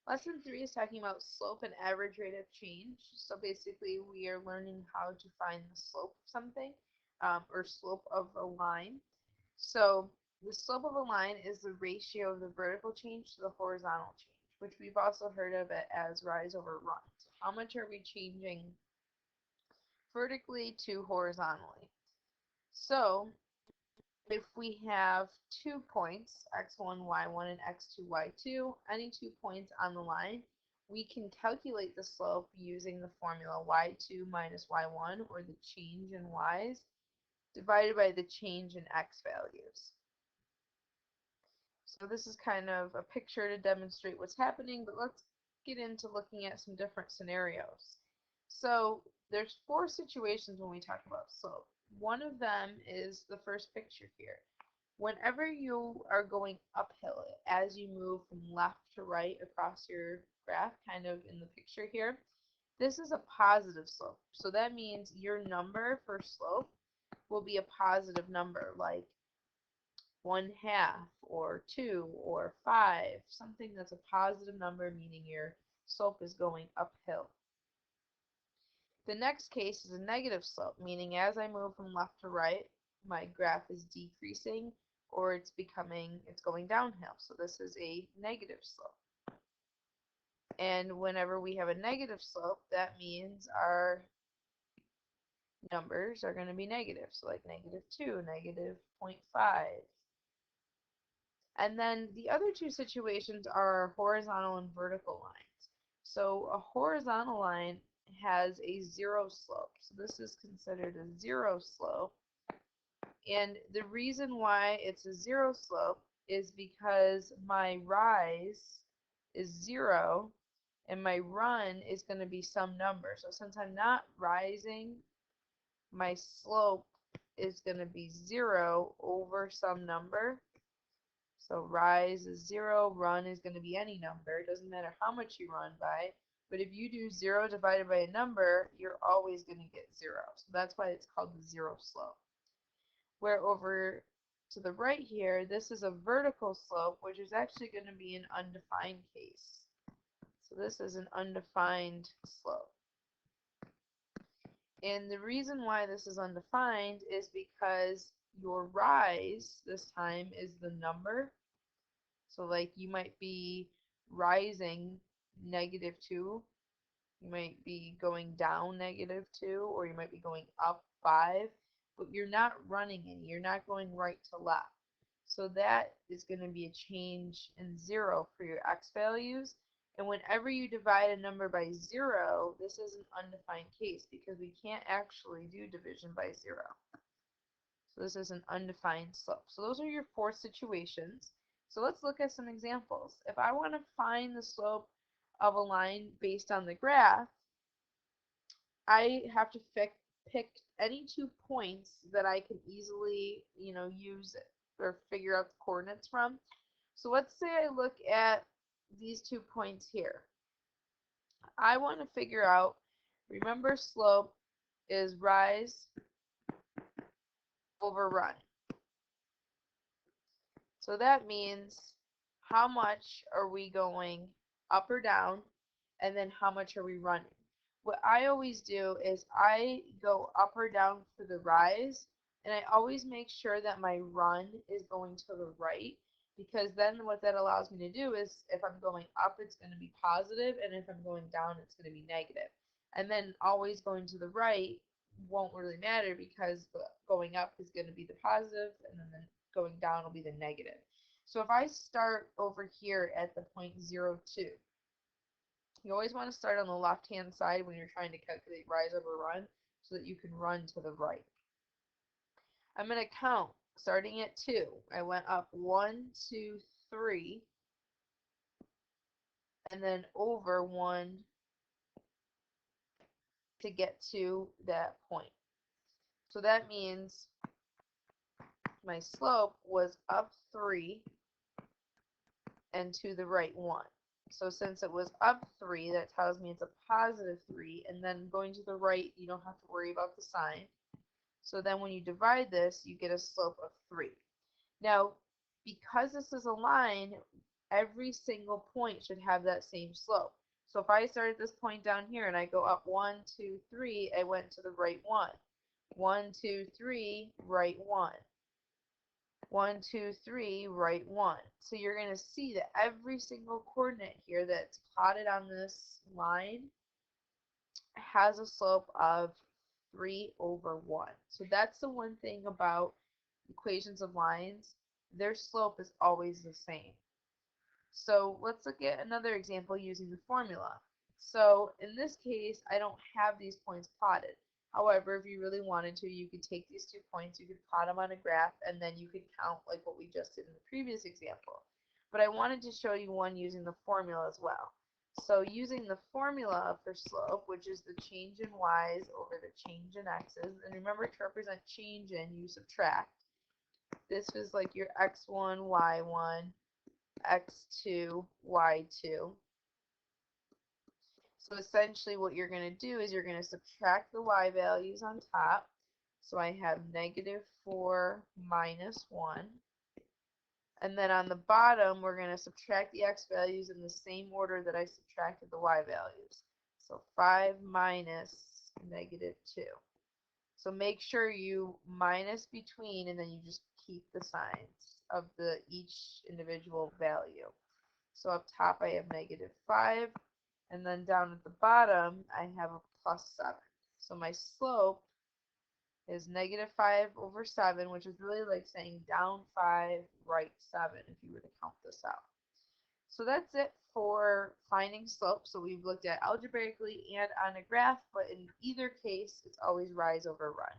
Lesson 3 is talking about slope and average rate of change. So basically, we are learning how to find the slope of something, or slope of a line. So the slope of a line is the ratio of the vertical change to the horizontal change, which we've also heard of it as rise over run. So how much are we changing vertically to horizontally? So if we have 2 points, x1, y1, and x2, y2, any 2 points on the line, we can calculate the slope using the formula y2 minus y1, or the change in y's, divided by the change in x values. So this is kind of a picture to demonstrate what's happening, but let's get into looking at some different scenarios. So there's 4 situations when we talk about slope. One of them is the first picture here. Whenever you are going uphill, as you move from left to right across your graph, kind of in the picture here, this is a positive slope. So that means your number for slope will be a positive number, like 1/2 or 2 or 5, something that's a positive number, meaning your slope is going uphill. The next case is a negative slope, meaning as I move from left to right, my graph is decreasing, or it's going downhill. So this is a negative slope. And whenever we have a negative slope, that means our numbers are going to be negative. So like -2, -0.5. And then the other 2 situations are horizontal and vertical lines. So a horizontal line has a 0 slope. So this is considered a 0 slope. And the reason why it's a 0 slope is because my rise is 0 and my run is going to be some number. So since I'm not rising, my slope is going to be 0 over some number. So rise is 0, run is going to be any number. It doesn't matter how much you run by. But if you do 0 divided by a number, you're always going to get 0. So that's why it's called the 0 slope. Where over to the right here, this is a vertical slope, which is actually going to be an undefined case. So this is an undefined slope. And the reason why this is undefined is because your rise this time is the number. So like you might be rising -2, you might be going down -2, or you might be going up 5, but you're not running any, you're not going right to left. So that is going to be a change in 0 for your x values. And whenever you divide a number by 0, this is an undefined case because we can't actually do division by 0. So this is an undefined slope. So those are your 4 situations. So let's look at some examples. If I want to find the slope of a line based on the graph, I have to pick any 2 points that I can easily, use or figure out the coordinates from. So let's say I look at these 2 points here. I want to figure out, remember slope is rise over run. So that means how much are we going up or down, and then how much are we running. What I always do is I go up or down for the rise, and I always make sure that my run is going to the right, because then what that allows me to do is if I'm going up, it's going to be positive, and if I'm going down, it's going to be negative. And then always going to the right won't really matter because the going up is going to be the positive, and then the going down will be the negative. So if I start over here at the point 0, 2, you always want to start on the left-hand side when you're trying to calculate rise over run so that you can run to the right. I'm going to count starting at 2. I went up 1, 2, 3, and then over 1 to get to that point. So that means my slope was up 3 and to the right 1. So since it was up 3, that tells me it's a positive 3, and then going to the right, you don't have to worry about the sign. So then when you divide this, you get a slope of 3. Now, because this is a line, every single point should have that same slope. So if I start at this point down here and I go up 1, 2, 3, I went to the right one. 1, 2, 3, right one. 1, 2, 3, right one. So you're going to see that every single coordinate here that's plotted on this line has a slope of 3 over 1. So that's the one thing about equations of lines. Their slope is always the same. So let's look at another example using the formula. So in this case, I don't have these points plotted. However, if you really wanted to, you could take these 2 points, you could plot them on a graph, and then you could count like what we just did in the previous example. But I wanted to show you one using the formula as well. So using the formula for slope, which is the change in y's over the change in x's, and remember to represent change in, you subtract. This is like your x1, y1, x2, y2. So essentially what you're going to do is you're going to subtract the y values on top. So I have negative 4 minus 1. And then on the bottom, we're going to subtract the x values in the same order that I subtracted the y values. So 5 minus negative 2. So make sure you minus between and then you just keep the signs of each individual value. So up top I have negative 5, and then down at the bottom I have a plus 7. So my slope is negative 5 over 7, which is really like saying down 5, right 7 if you were to count this out. So that's it for finding slope. So we've looked at algebraically and on a graph, but in either case it's always rise over run.